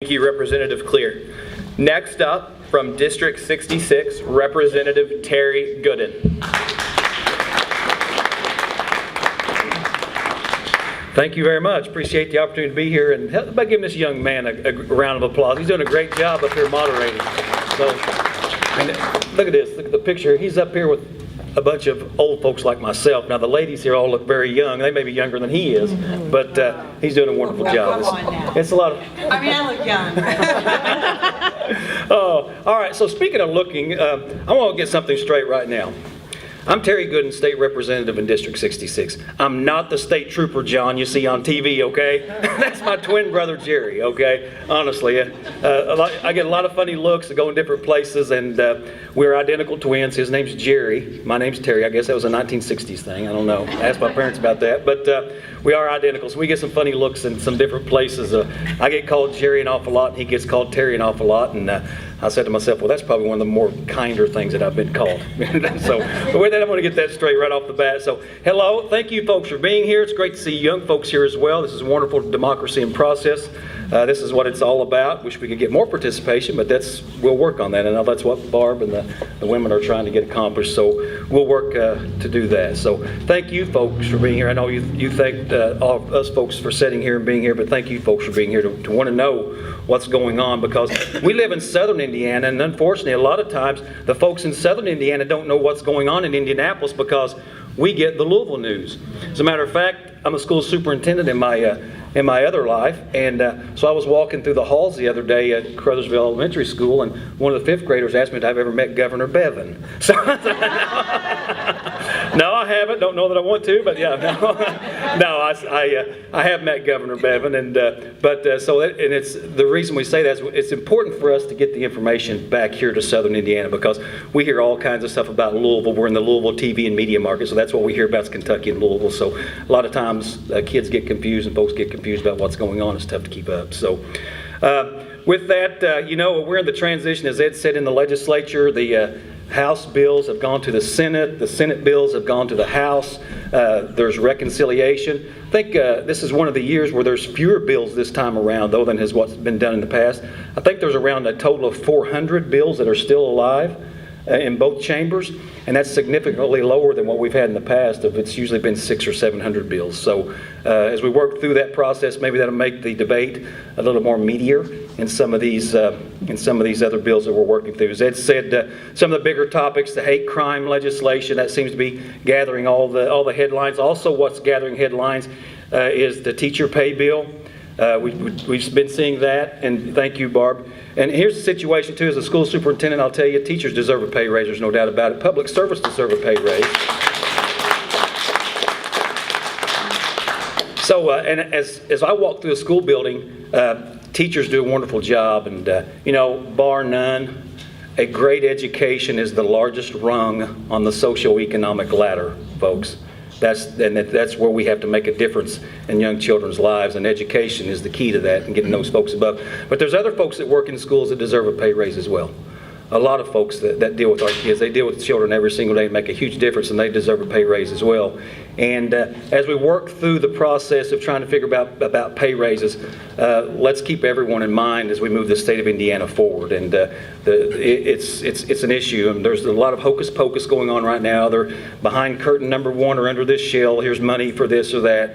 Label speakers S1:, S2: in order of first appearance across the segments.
S1: Thank you, Representative Clear. Next up, from District 66, Representative Terry Gooden.
S2: Thank you very much. Appreciate the opportunity to be here, and how about giving this young man a round of applause. He's doing a great job up here moderating. So, and look at this. Look at the picture. He's up here with a bunch of old folks like myself. Now the ladies here all look very young. They may be younger than he is, but he's doing a wonderful job. It's a lot of.
S3: I mean, I look young.
S2: Oh, all right. So speaking of looking, I want to get something straight right now. I'm Terry Gooden, State Representative in District 66. I'm not the state trooper, John, you see on TV, okay? That's my twin brother, Jerry, okay? Honestly, I get a lot of funny looks to go in different places, and we're identical twins. His name's Jerry. My name's Terry. I guess that was a 1960s thing. I don't know. Ask my parents about that. But we are identical, so we get some funny looks in some different places. I get called Jerry an awful lot, and he gets called Terry an awful lot, and I said to myself, well, that's probably one of the more kinder things that I've been called. So, but with that, I'm going to get that straight right off the bat. So, hello. Thank you, folks, for being here. It's great to see young folks here as well. This is a wonderful democracy in process. This is what it's all about. Wish we could get more participation, but we'll work on that. And that's what Barb and the women are trying to get accomplished. So, we'll work to do that. So, thank you, folks, for being here. I know you thanked all of us folks for sitting here and being here, but thank you, folks, for being here to want to know what's going on, because we live in southern Indiana, and unfortunately a lot of times the folks in southern Indiana don't know what's going on in Indianapolis because we get the Louisville news. As a matter of fact, I'm a school superintendent in my other life, and so I was walking through the halls the other day at Crothersville Elementary School, and one of the fifth graders asked me if I've ever met Governor Bevan. So no, I haven't. Don't know that I want to, but yeah, no, I have met Governor Bevan, and it's the reason we say that is it's important for us to get the information back here to southern Indiana, because we hear all kinds of stuff about Louisville. We're in the Louisville TV and media market, so that's what we hear about is Kentucky and Louisville. So a lot of times kids get confused and folks get confused about what's going on. It's tough to keep up. So with that, we're in the transition, as Ed said, in the legislature. The House bills have gone to the Senate bills have gone to the House. There's reconciliation. I think this is one of the years where there's fewer bills this time around, though, than has what's been done in the past. I think there's around a total of 400 bills that are still alive in both chambers, and that's significantly lower than what we've had in the past. It's usually been 600 or 700 bills. So as we work through that process, maybe that'll make the debate a little more meatier in some of these other bills that we're working through. As Ed said, some of the bigger topics, the hate crime legislation, that seems to be gathering all the headlines. Also, what's gathering headlines is the teacher pay bill. We've been seeing that, and thank you, Barb. And here's the situation, too. As a school superintendent, I'll tell you, teachers deserve a pay raise. There's no doubt about it. Public service deserve a pay raise. So, and as I walk through a school building, teachers do a wonderful job. And, bar none, a great education is the largest rung on the socioeconomic ladder, folks. That's where we have to make a difference in young children's lives, and education is the key to that and getting those folks above. But there's other folks that work in schools that deserve a pay raise as well. A lot of folks that deal with our kids, they deal with children every single day and make a huge difference, and they deserve a pay raise as well. And as we work through the process of trying to figure about pay raises, let's keep everyone in mind as we move the state of Indiana forward. And it's an issue, and there's a lot of hocus pocus going on right now. They're behind curtain number one or under this shell. Here's money for this or that.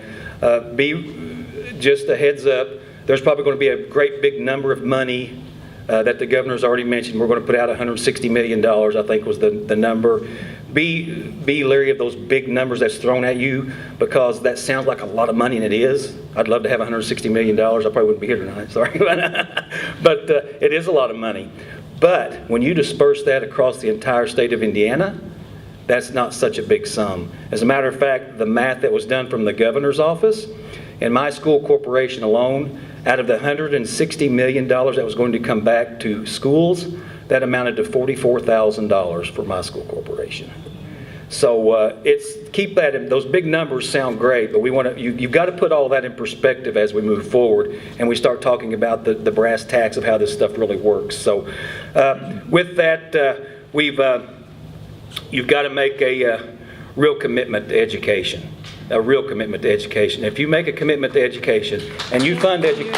S2: Just a heads up, there's probably going to be a great big number of money that the governor's already mentioned. We're going to put out $160 million, I think was the number. Be leery of those big numbers that's thrown at you, because that sounds like a lot of money, and it is. I'd love to have $160 million. I probably wouldn't be here tonight, sorry. But it is a lot of money. But when you disperse that across the entire state of Indiana, that's not such a big sum. As a matter of fact, the math that was done from the governor's office, in my school corporation alone, out of the $160 million that was going to come back to schools, that amounted to $44,000 for my school corporation. So keep that in. Those big numbers sound great, but you've got to put all that in perspective as we move forward and we start talking about the brass tacks of how this stuff really works. So with that, you've got to make a real commitment to education. A real commitment to education. If you make a commitment to education and you fund education,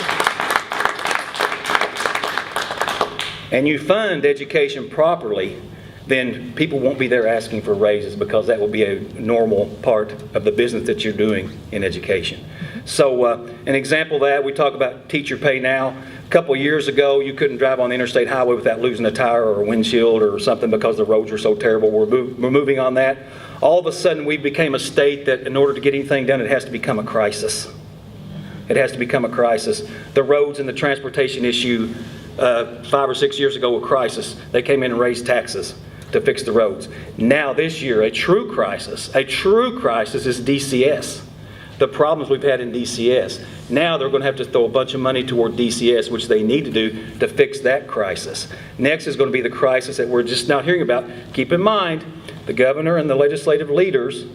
S2: and you fund education properly, then people won't be there asking for raises, because that will be a normal part of the business that you're doing in education. So an example of that, we talk about teacher pay now. A couple of years ago, you couldn't drive on the interstate highway without losing a tire or a windshield or something because the roads are so terrible. We're moving on that. All of a sudden, we became a state that in order to get anything done, it has to become a crisis. It has to become a crisis. The roads and the transportation issue 5 or 6 years ago were a crisis. They came in and raised taxes to fix the roads. Now this year, a true crisis is DCS. The problems we've had in DCS. Now they're going to have to throw a bunch of money toward DCS, which they need to do to fix that crisis. Next is going to be the crisis that we're just now hearing about. Keep in mind, the governor and the legislative leaders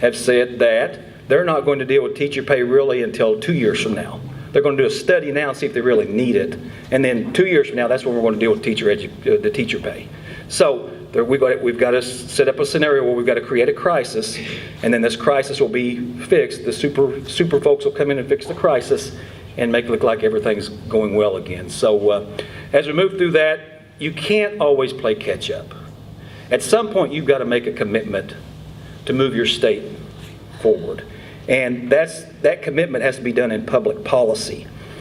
S2: have said that they're not going to deal with teacher pay really until 2 years from now. They're going to do a study now and see if they really need it. And then 2 years from now, that's when we're going to deal with the teacher pay. So we've got to set up a scenario where we've got to create a crisis, and then this crisis will be fixed. The super folks will come in and fix the crisis and make it look like everything's going well again. So as we move through that, you can't always play catch up. At some point, you've got to make a commitment to move your state forward. And that commitment has to be done in public policy.